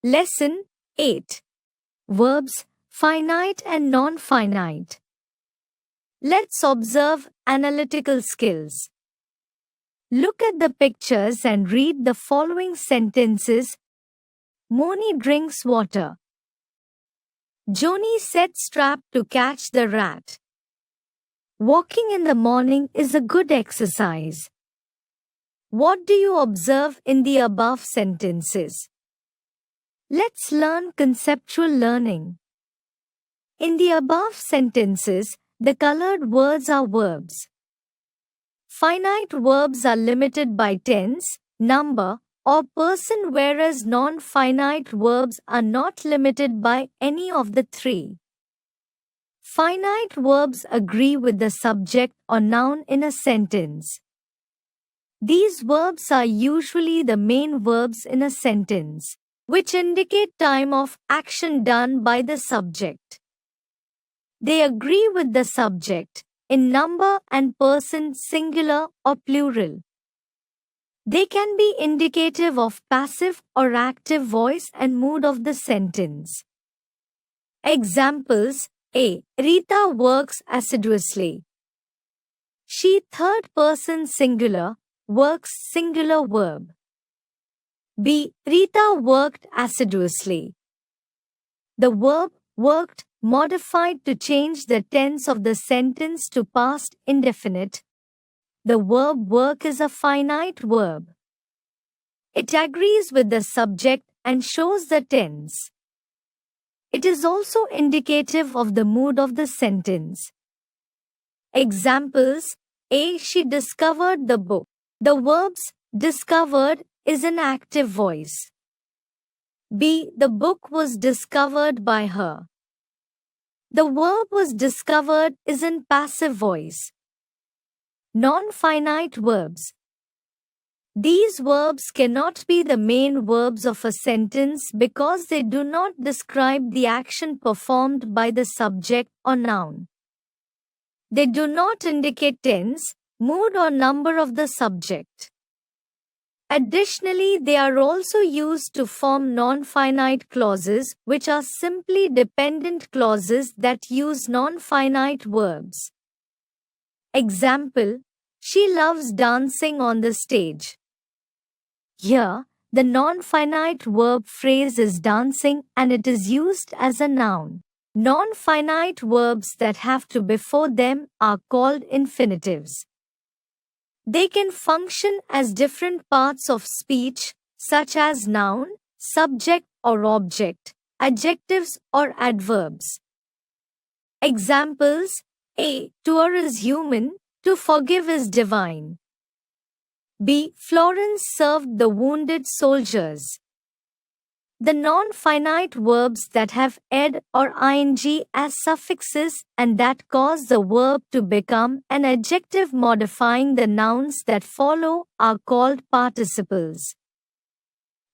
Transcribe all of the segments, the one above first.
Lesson 8. Verbs, finite and non-finite. Let's observe analytical skills. Look at the pictures and read the following sentences. Moni drinks water. Joni sets trap to catch the rat. Walking in the morning is a good exercise. What do you observe in the above sentences? Let's learn conceptual learning. In the above sentences, the colored words are verbs. Finite verbs are limited by tense, number, or person, whereas non-finite verbs are not limited by any of the three. Finite verbs agree with the subject or noun in a sentence. These verbs are usually the main verbs in a sentence, which indicate time of action done by the subject. They agree with the subject in number and person, singular or plural. They can be indicative of passive or active voice and mood of the sentence. Examples: A. Rita works assiduously. She, third person singular, works, singular verb. B. Rita worked assiduously. The verb worked modified to change the tense of the sentence to past indefinite. The verb work is a finite verb. It agrees with the subject and shows the tense. It is also indicative of the mood of the sentence. Examples: A. She discovered the book. The verbs discovered is an active voice. B. The book was discovered by her. The verb was discovered is in passive voice. Non-finite verbs. These verbs cannot be the main verbs of a sentence because they do not describe the action performed by the subject or noun. They do not indicate tense, mood or number of the subject. Additionally, they are also used to form non-finite clauses, which are simply dependent clauses that use non-finite verbs. Example: She loves dancing on the stage. Here, the non-finite verb phrase is dancing and it is used as a noun. Non-finite verbs that have to before them are called infinitives. They can function as different parts of speech, such as noun, subject or object, adjectives or adverbs. Examples: A. To err is human, to forgive is divine. B. Florence served the wounded soldiers. The non-finite verbs that have ed or ing as suffixes and that cause the verb to become an adjective modifying the nouns that follow are called participles.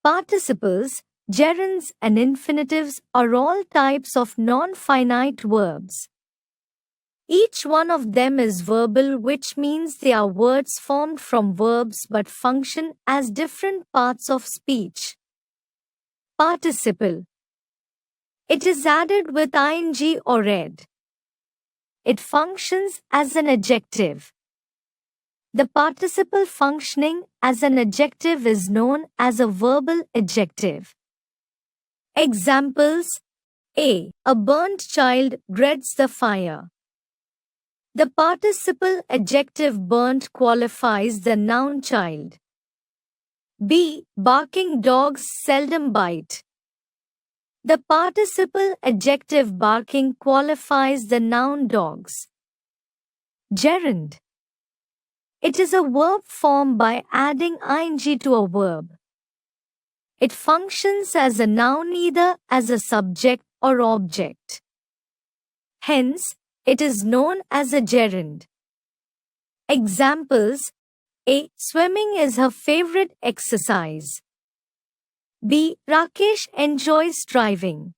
Participles, gerunds and infinitives are all types of non-finite verbs. Each one of them is verbal, which means they are words formed from verbs but function as different parts of speech. Participle. It is added with ing or ed. It functions as an adjective. The participle functioning as an adjective is known as a verbal adjective. Examples: A. A burnt child dreads the fire. The participle adjective burnt qualifies the noun child. B. Barking dogs seldom bite. The participle adjective barking qualifies the noun dogs. Gerund. It is a verb formed by adding ing to a verb. It functions as a noun either as a subject or object. Hence, it is known as a gerund. Examples: A. Swimming is her favorite exercise. B. Rakesh enjoys driving.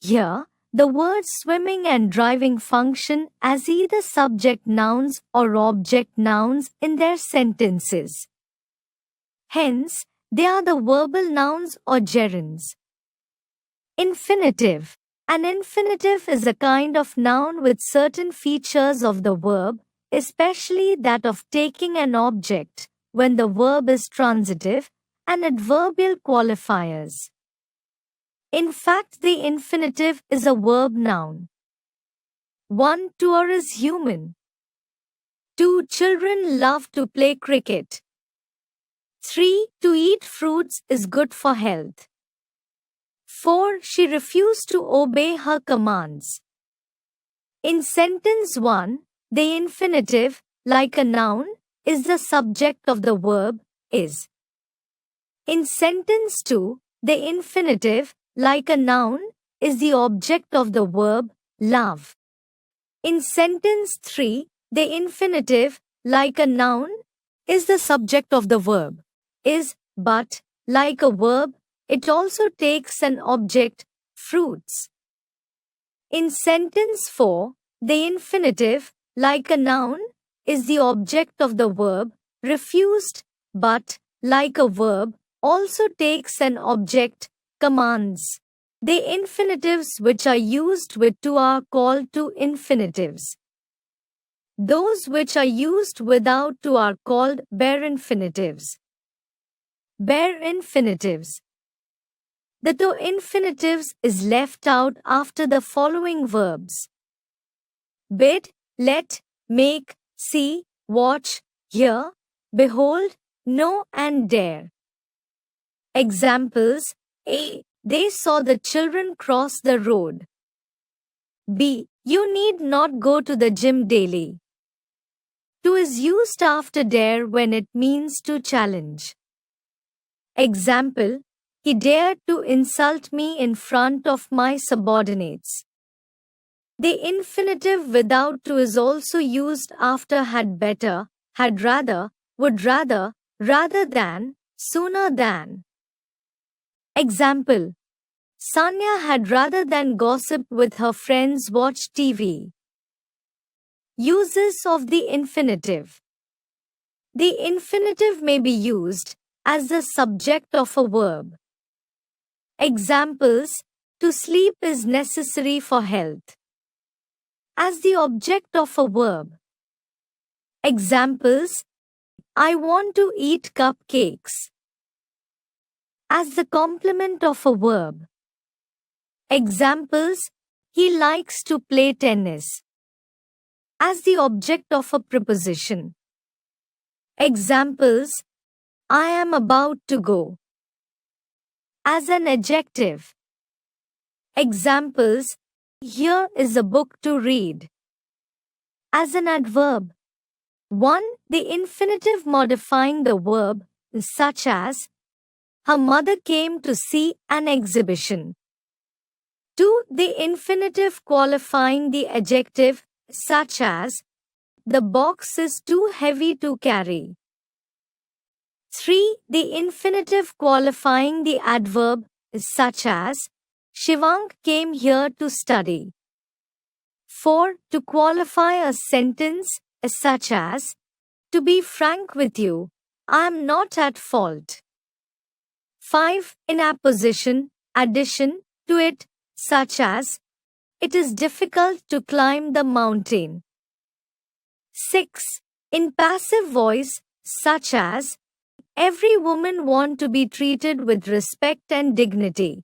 Here, the words swimming and driving function as either subject nouns or object nouns in their sentences. Hence, They are the verbal nouns or gerunds. Infinitive. An infinitive is a kind of noun with certain features of the verb, especially that of taking an object when the verb is transitive, and adverbial qualifiers. In fact, the infinitive is a verb noun. 1. Tour is human. 2. Children love to play cricket. 3. To eat fruits is good for health. 4. She refused to obey her commands. In sentence 1, the infinitive, like a noun, is the subject of the verb, is. In sentence 2, the infinitive, like a noun, is the object of the verb, love. In sentence 3, the infinitive, like a noun, is the subject of the verb, is, but, like a verb, it also takes an object, fruits. In sentence 4, the infinitive, like a noun, is the object of the verb, refused, but, like a verb, also takes an object, commands. The infinitives which are used with to are called to infinitives. Those which are used without to are called bare infinitives. Bare infinitives. The to infinitives is left out after the following verbs: bid, let, make, see, watch, hear, behold, know and dare. Examples: A. They saw the children cross the road. B. You need not go to the gym daily. To is used after dare when it means to challenge. Example: he dared to insult me in front of my subordinates. The infinitive without to is also used after had better, had rather, would rather, rather than, sooner than. Example: Sanya had rather than gossip with her friends watch TV. Uses of the infinitive. The infinitive may be used as the subject of a verb. Examples: to sleep is necessary for health. As the object of a verb. Examples: I want to eat cupcakes. As the complement of a verb. Examples: he likes to play tennis. As the object of a preposition. Examples: I am about to go. As an adjective. Examples: here is a book to read. As an adverb. 1. The infinitive modifying the verb, such as her mother came to see an exhibition. 2. The infinitive qualifying the adjective, such as the box is too heavy to carry. 3. The infinitive qualifying the adverb, such as Shivang came here to study. 4. To qualify a sentence, such as to be frank with you, I am not at fault. 5. In apposition, addition, to it, such as it is difficult to climb the mountain. 6. In passive voice, such as every woman wants to be treated with respect and dignity.